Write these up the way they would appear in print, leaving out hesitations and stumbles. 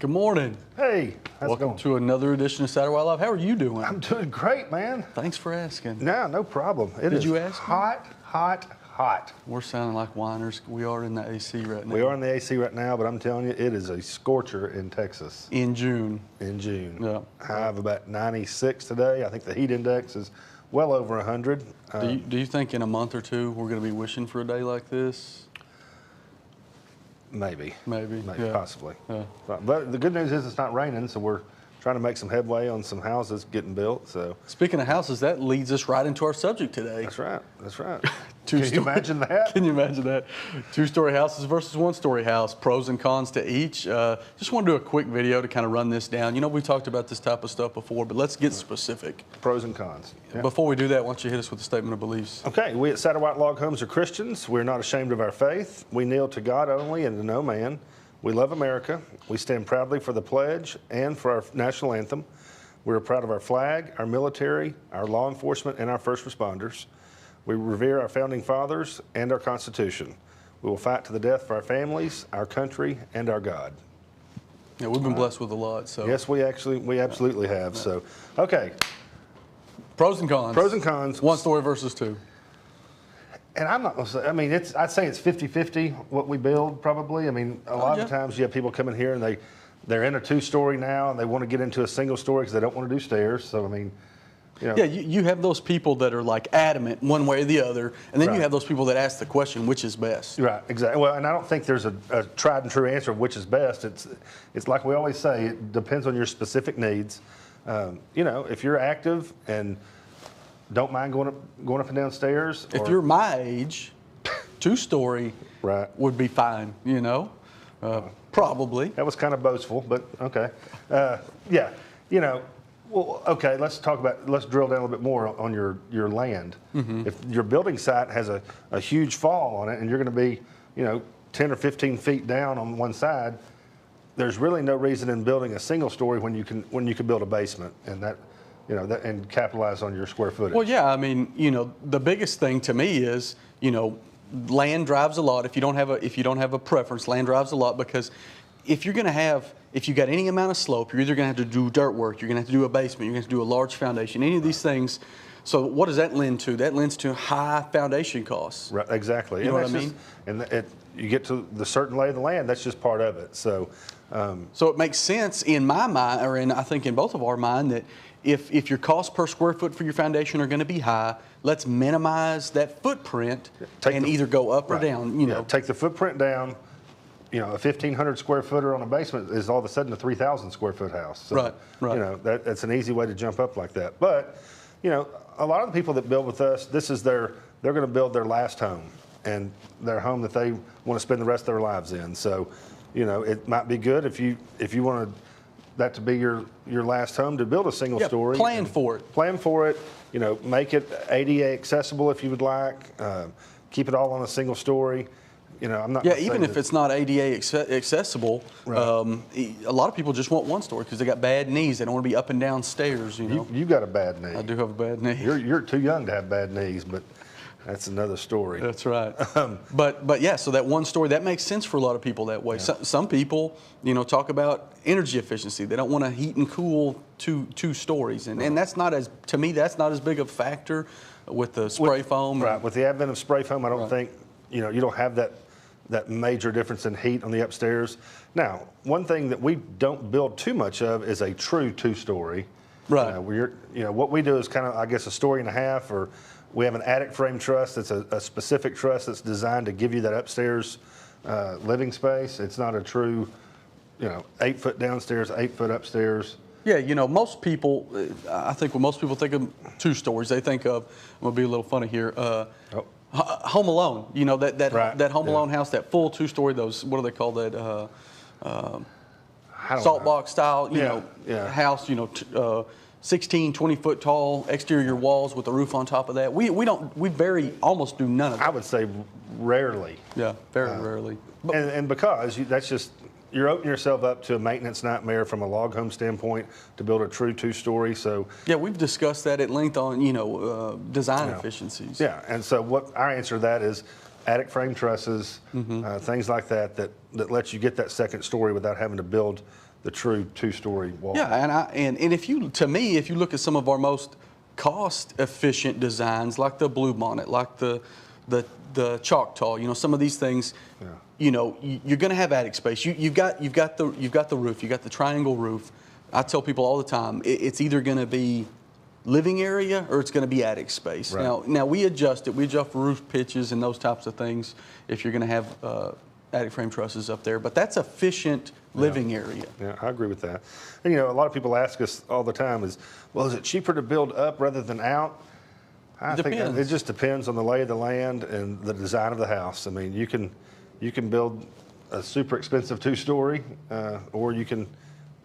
Good morning. Hey, how's it Welcome going? to another edition of Satterwhite Live. How are you doing? I'm doing great, man. Thanks for asking. No problem. It Did is you ask me? hot, hot, hot. We're sounding like whiners. We are in the AC right now. We are in the AC right now, but I'm telling you, it is a scorcher in Texas In June. in June. Yeah. High of about 96 today. I think the heat index is well over 100. Do you think in a month or two we're going to be wishing for a day like this? Maybe. Maybe. Yeah. Possibly. Yeah. But the good news is it's not raining, so we're trying to make some headway on some houses getting built. So Speaking of houses, that leads us right into our subject today. that's right. That's right. Can Can you imagine that? Can you imagine that? Two-story houses versus one-story house, pros and cons to each. Just want to do a quick video to kind of run this down. You know, we talked about this type of stuff before, but let's get specific. Pros and cons. Yeah. Before we do that, why don't you hit us with a statement of beliefs? Okay, we at Satterwhite Log Homes are Christians. We're not ashamed of our faith. We kneel to God only and to no man. We love America. We stand proudly for the pledge and for our national anthem. We are proud of our flag, our military, our law enforcement, and our first responders. We revere our founding fathers and our Constitution. We will fight to the death for our families, our country, and our God. Yeah, we've been blessed with a lot. So Yes, we absolutely have. So, okay, pros and cons. pros and cons. One story versus two. And I'm not going to say, I mean, I'd say it's 50-50 what we build probably. I mean, a lot of times you have people come in here and they're in a two-story now and they want to get into a single story because they don't want to do stairs. So, I mean, you know. Yeah, you have those people that are like adamant one way or the other, and then you have those people that ask the question, which is best? Right, exactly. Well, and I don't think there's a tried and true answer of which is best. It's like we always say, it depends on your specific needs. You know, if you're active and don't mind going up and down stairs. If you're my age, two-story Right. would be fine, you know? Probably. That was kind of boastful, but okay. Yeah, you know, well, okay, let's drill down a little bit more on your land. Mm-hmm. If your building site has a huge fall on it and you're going to be, you know, 10 or 15 feet down on one side, there's really no reason in building a single story when you can build a basement and that, you know, and capitalize on your square footage. Well, yeah, I mean, you know, the biggest thing to me is, you know, land drives a lot. If you don't have a preference, land drives a lot, because if you got any amount of slope, you're either going to have to do dirt work, you're going to have to do a basement, you're going to have to do a large foundation, any of these things. So what does that lend to? That lends to high foundation costs. Right, exactly. You know what I mean? You get to the certain lay of the land, that's just part of it. So, so it makes sense in my mind, or I think in both of our mind, that if your cost per square foot for your foundation are going to be high, let's minimize that footprint and either go up or down. You know, take the footprint down. You know, a 1,500 square footer on a basement is all of a sudden a 3,000 square foot house. So, right. You know, that's an easy way to jump up like that. But, you know, a lot of the people that build with us, they're going to build their last home and their home that they want to spend the rest of their lives in. So, you know, it might be good if you want that to be your last home to build a single story. Plan for it. Plan for it. You know, make it ADA accessible if you would like. Keep it all on a single story. You know, I'm not. Yeah, even if it's not ADA accessible, Right. A lot of people just want one story because they got bad knees. They don't want to be up and down stairs. You know, you got a bad knee. I do have a bad knee. You're too young to have bad knees, but that's another story. That's right. But yeah, so that one story, that makes sense for a lot of people that way. Yeah. Some people, you know, talk about energy efficiency. They don't want to heat and cool two stories, and that's not as big of a factor with the spray foam. Right. With the advent of spray foam, I don't think you don't have that major difference in heat on the upstairs. Now, one thing that we don't build too much of is a true two-story. Right. What we do is kind of, I guess, a story and a half, or we have an attic frame truss that's a specific truss that's designed to give you that upstairs living space. It's not a true, 8 foot downstairs, 8 foot upstairs. Yeah, you know, most people, I think when most people think of two stories, they think of, I'm going to be a little funny here, Home Alone. You know, that Home Alone house, that full two-story, those, what do they call that, salt box style, house, 16, 20 foot tall exterior walls with a roof on top of that. We almost do none of that. I would say rarely. Yeah, very rarely. And because you're opening yourself up to a maintenance nightmare from a log home standpoint to build a true two-story. So yeah, we've discussed that at length on design efficiencies. Yeah, and so what our answer to that is attic frame trusses, things like that lets you get that second story without having to build the true two-story wall. Yeah, and if you, to me, if you look at some of our most cost-efficient designs, like the Blue Bonnet, like the Choctaw, you know, some of these things, you know, you're going to have attic space. You've got the roof, you got the triangle roof. I tell people all the time, it's either going to be living area or it's going to be attic space. Right. Now we adjust it. We adjust roof pitches and those types of things if you're going to have attic frame trusses up there. But that's efficient living area. Yeah, I agree with that. And, you know, a lot of people ask us all the time is, well, is it cheaper to build up rather than out? I think it just depends on the lay of the land and the design of the house. I mean, you can build a super expensive two-story, or you can,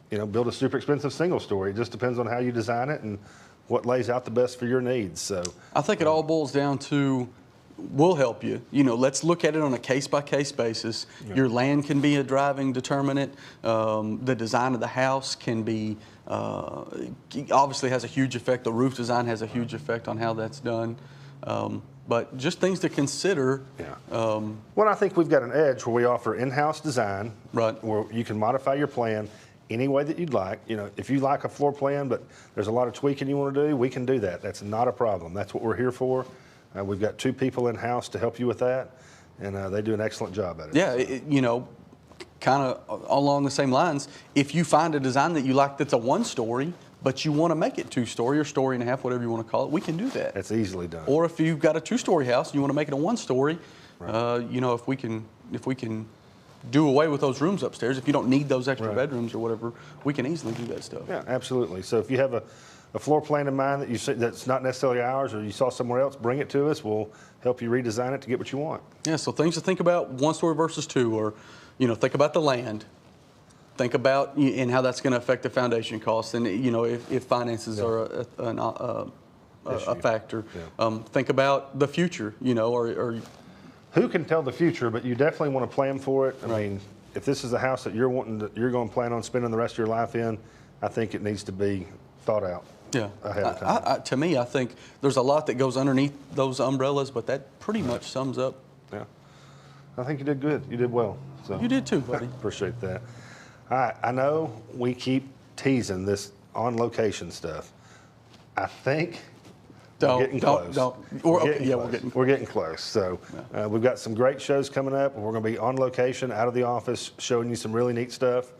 you know, build a super expensive single-story. It just depends on how you design it and what lays out the best for your needs. So I think it all boils down to, we'll help you. You know, let's look at it on a case-by-case basis. Yeah. Your land can be a driving determinant. The design of the house can be, obviously has a huge effect. The roof design has a huge effect on how that's done. But just things to consider. Yeah. Well, I think we've got an edge where we offer in-house design, right, where you can modify your plan any way that you'd like. You know, if you like a floor plan, but there's a lot of tweaking you want to do, we can do that. That's not a problem. That's what we're here for. We've got 2 people in-house to help you with that, and they do an excellent job at it. Yeah, you know, kind of along the same lines, if you find a design that you like that's a 1-story, but you want to make it 2-story or story and a half, whatever you want to call it, we can do that. That's easily done. Or if you've got a 2-story house and you want to make it a 1-story, right, you know, if we can do away with those rooms upstairs, if you don't need those extra bedrooms or whatever, we can easily do that stuff. Yeah, absolutely. So if you have a floor plan in mind that you see that's not necessarily ours or you saw somewhere else, bring it to us. We'll help you redesign it to get what you want. Yeah, so things to think about, 1-story versus 2, or, you know, think about the land. Think about and how that's going to affect the foundation costs, and, you know, if finances are a factor. Yeah. Think about the future, you know, or who can tell the future, but you definitely want to plan for it. I mean, if this is a house that you're going to plan on spending the rest of your life in, I think it needs to be thought out. Yeah. Ahead of time. To me, I think there's a lot that goes underneath those umbrellas, but that pretty much sums up. Yeah. I think you did good. You did well. So you did too, buddy. Appreciate that. All right. I know we keep teasing this on location stuff. I think we're getting close. We're getting close. So we've got some great shows coming up. We're going to be on location, out of the office, showing you some really neat stuff.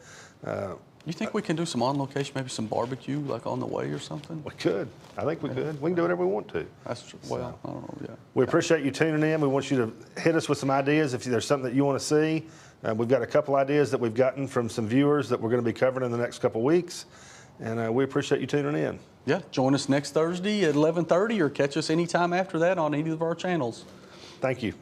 You think we can do some on location, maybe some barbecue, like on the way or something? We could. I think we could. We can do whatever we want to. That's true. Well, I don't know. Yeah. We appreciate you tuning in. We want you to hit us with some ideas if there's something that you want to see. We've got a couple ideas that we've gotten from some viewers that we're going to be covering in the next couple weeks, and we appreciate you tuning in. Yeah. Join us next Thursday at 11:30, or catch us anytime after that on any of our channels. Thank you.